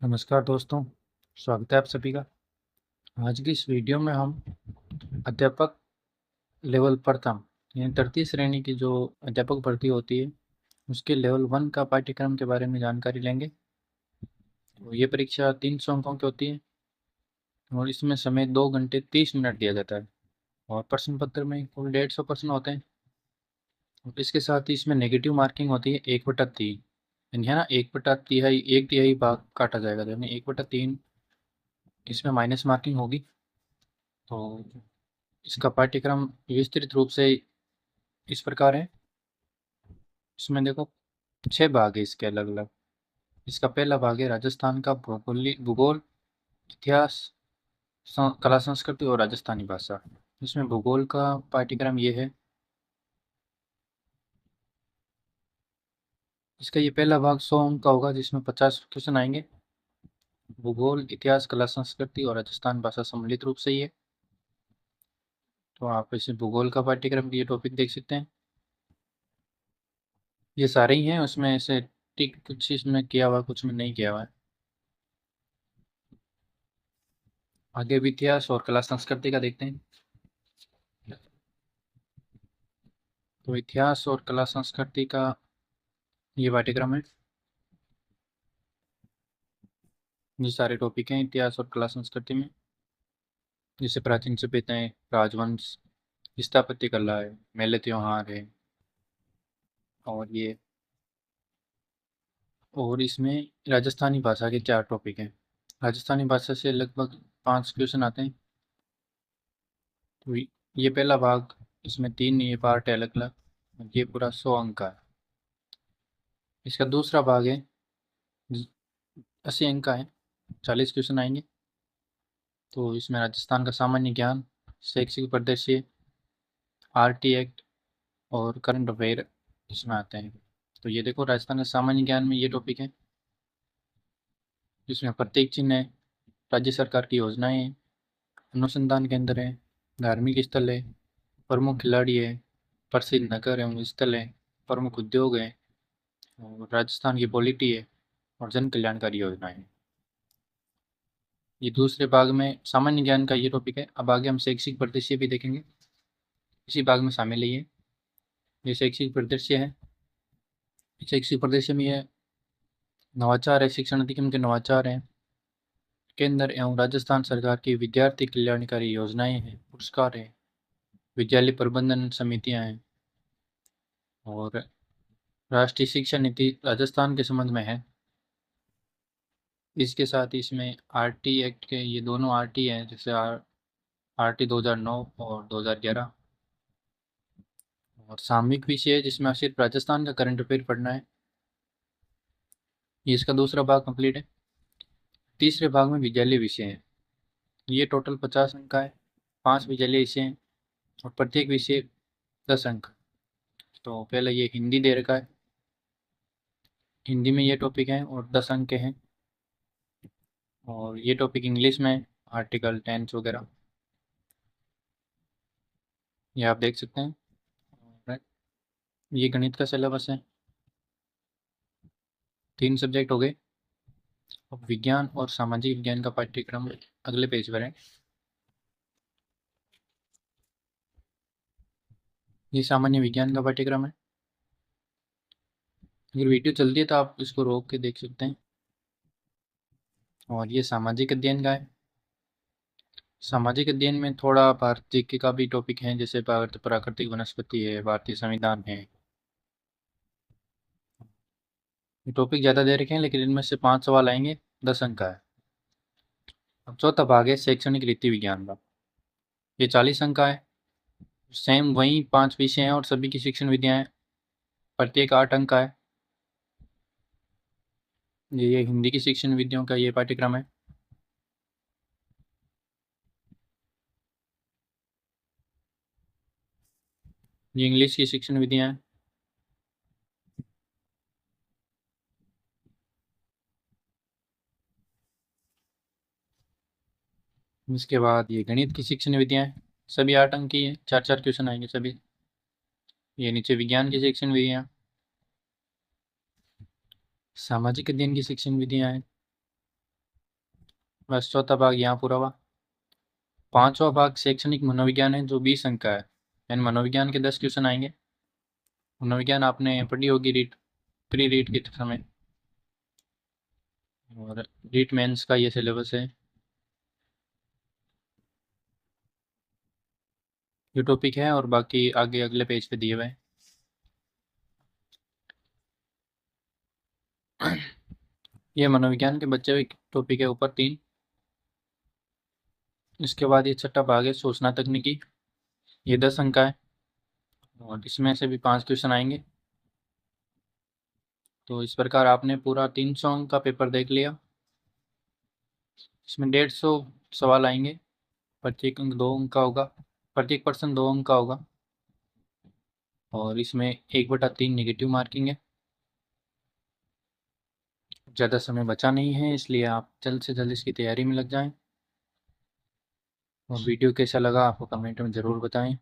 नमस्कार दोस्तों, स्वागत है आप सभी का। आज की इस वीडियो में हम अध्यापक लेवल प्रथम यानी तृतीय श्रेणी की जो अध्यापक भर्ती होती है उसके लेवल 1 का पाठ्यक्रम के बारे में जानकारी लेंगे। तो ये परीक्षा 300 अंकों की होती है और इसमें समय 2 घंटे 30 मिनट दिया जाता है और प्रश्न पत्र में कुल 150 प्रश्न होते हैं। और इसके साथ ही इसमें नेगेटिव मार्किंग होती है 1/3, यानी है ना 1/3 एक तिहाई भाग काटा जाएगा, तो यानी 1/3 इसमें माइनस मार्किंग होगी। तो इसका पाठ्यक्रम विस्तृत रूप से इस प्रकार है। इसमें देखो 6 भाग है इसके अलग अलग। इसका पहला भाग है राजस्थान का भूगोल, इतिहास, कला संस्कृति और राजस्थानी भाषा। इसमें भूगोल का पाठ्यक्रम ये है। इसका ये पहला भाग 100 अंक का होगा जिसमें 50 क्वेश्चन आएंगे। भूगोल, इतिहास, कला संस्कृति और राजस्थान भाषा सम्मिलित रूप से ही है। तो आप इसे भूगोल का पाठ्यक्रम ये टॉपिक देख सकते हैं। ये सारे ही हैं, उसमें ऐसे टिक कुछ इसमें किया हुआ कुछ में नहीं किया हुआ है। आगे भी इतिहास और कला संस्कृति का देखते हैं। तो इतिहास और कला संस्कृति का ये पाठ्यक्रम है। ये सारे टॉपिक हैं इतिहास और कला संस्कृति में, जैसे प्राचीन सभ्यताएं, राजवंश, स्थापत्य कला है, मेले त्योहार है। और इसमें राजस्थानी भाषा के 4 टॉपिक हैं। राजस्थानी भाषा से लगभग 5 क्वेश्चन आते हैं। तो ये पहला भाग, इसमें 3 ये पार्ट है अलग अलग। ये पूरा 100 अंक का है। इसका दूसरा भाग है 80 अंक का है, 40 क्वेश्चन आएंगे। तो इसमें राजस्थान का सामान्य ज्ञान, शैक्षिक परिदृश्य, आरटी एक्ट और करंट अफेयर इसमें आते हैं। तो ये देखो राजस्थान का सामान्य ज्ञान में ये टॉपिक है, जिसमें प्रत्येक चिन्ह है, राज्य सरकार की योजनाएं हैं, अनुसंधान केंद्र है, धार्मिक स्थल है, प्रमुख खिलाड़ी है, प्रसिद्ध नगर एवं स्थल है, प्रमुख उद्योग है, और राजस्थान की पॉलिटी है और जन कल्याणकारी योजनाएं हैं। ये दूसरे भाग में सामान्य ज्ञान का ये टॉपिक है। अब आगे हम शैक्षिक परिदृश्य भी देखेंगे, इसी भाग में शामिल है ये शैक्षिक परिदृश्य है। शैक्षिक परिदृश्य में ये नवाचार है, शिक्षण अधिगम के नवाचार हैं, केंद्र एवं राजस्थान सरकार की विद्यार्थी कल्याणकारी योजनाएं हैं, पुरस्कार हैं, विद्यालय प्रबंधन समितियां हैं, और राष्ट्रीय शिक्षा नीति राजस्थान के संबंध में है। इसके साथ ही इसमें आरटी एक्ट के ये दोनों आरटी हैं, जैसे आरटी 2009 और 2011। और सामयिक विषय है जिसमें सिर्फ राजस्थान का करंट अफेयर पढ़ना है। ये इसका दूसरा भाग कंप्लीट है। तीसरे भाग में विद्यालय विषय है। ये टोटल 50 अंक का है। 5 विद्यालय विषय हैं और प्रत्येक विषय 10 अंक। तो पहले ये हिंदी दे रखा है, हिंदी में ये टॉपिक है और 10 अंक के हैं। और ये टॉपिक इंग्लिश में, आर्टिकल टेंस वगैरह ये आप देख सकते हैं। और ये गणित का सिलेबस है। 3 सब्जेक्ट हो गए। अब विज्ञान और सामाजिक विज्ञान का पाठ्यक्रम अगले पेज पर है। ये सामान्य विज्ञान का पाठ्यक्रम है। अगर वीडियो चलती है तो आप इसको रोक के देख सकते हैं। और ये सामाजिक अध्ययन का है। सामाजिक अध्ययन में थोड़ा भारतीय का भी टॉपिक है, जैसे भारत प्राकृतिक वनस्पति है, भारतीय संविधान है। ये टॉपिक ज़्यादा दे रखे हैं लेकिन इनमें से 5 सवाल आएंगे, 10 अंक का है। अब चौथा भाग है शैक्षणिक रीति विज्ञान का। ये 40 अंक का है। सेम वही 5 विषय हैं और सभी की शिक्षण विधियाँ हैं। प्रत्येक 8 अंक का है। ये हिंदी की शिक्षण विधियों का ये पाठ्यक्रम है। ये इंग्लिश की शिक्षण विधियाँ हैं। इसके बाद ये गणित की शिक्षण विधियाँ हैं। सभी 8 अंक की है, 4 4 क्वेश्चन आएंगे सभी। ये नीचे विज्ञान की शिक्षण विधियाँ, सामाजिक अध्ययन की शिक्षण विधियाँ हैं। बस चौथा भाग यहाँ पूरा हुआ। पांचवा भाग शैक्षणिक मनोविज्ञान है, जो 20 अंक का है, यानी मनोविज्ञान के 10 क्वेश्चन आएंगे। मनोविज्ञान आपने पढ़ी होगी रीट, प्री रीट के समय, और रीट मेंस का ये सिलेबस है। ये टॉपिक है और बाकी आगे अगले पेज पे दिए हुए हैं। ये मनोविज्ञान के बच्चे हुए टॉपिक है ऊपर 3। इसके बाद ये छठा भाग है सूचना तकनीकी, ये 10 अंक का है और इसमें से भी 5 क्वेश्चन आएंगे। तो इस प्रकार आपने पूरा 300 अंक का पेपर देख लिया। इसमें 150 सवाल आएंगे, प्रत्येक अंक 2 अंक का होगा, प्रत्येक प्रश्न 2 अंक का होगा, और इसमें 1/3 नेगेटिव मार्किंग है। ज़्यादा समय बचा नहीं है, इसलिए आप जल्द से जल्द इसकी तैयारी में लग जाएं। और वीडियो कैसा लगा आपको कमेंट में ज़रूर बताएं।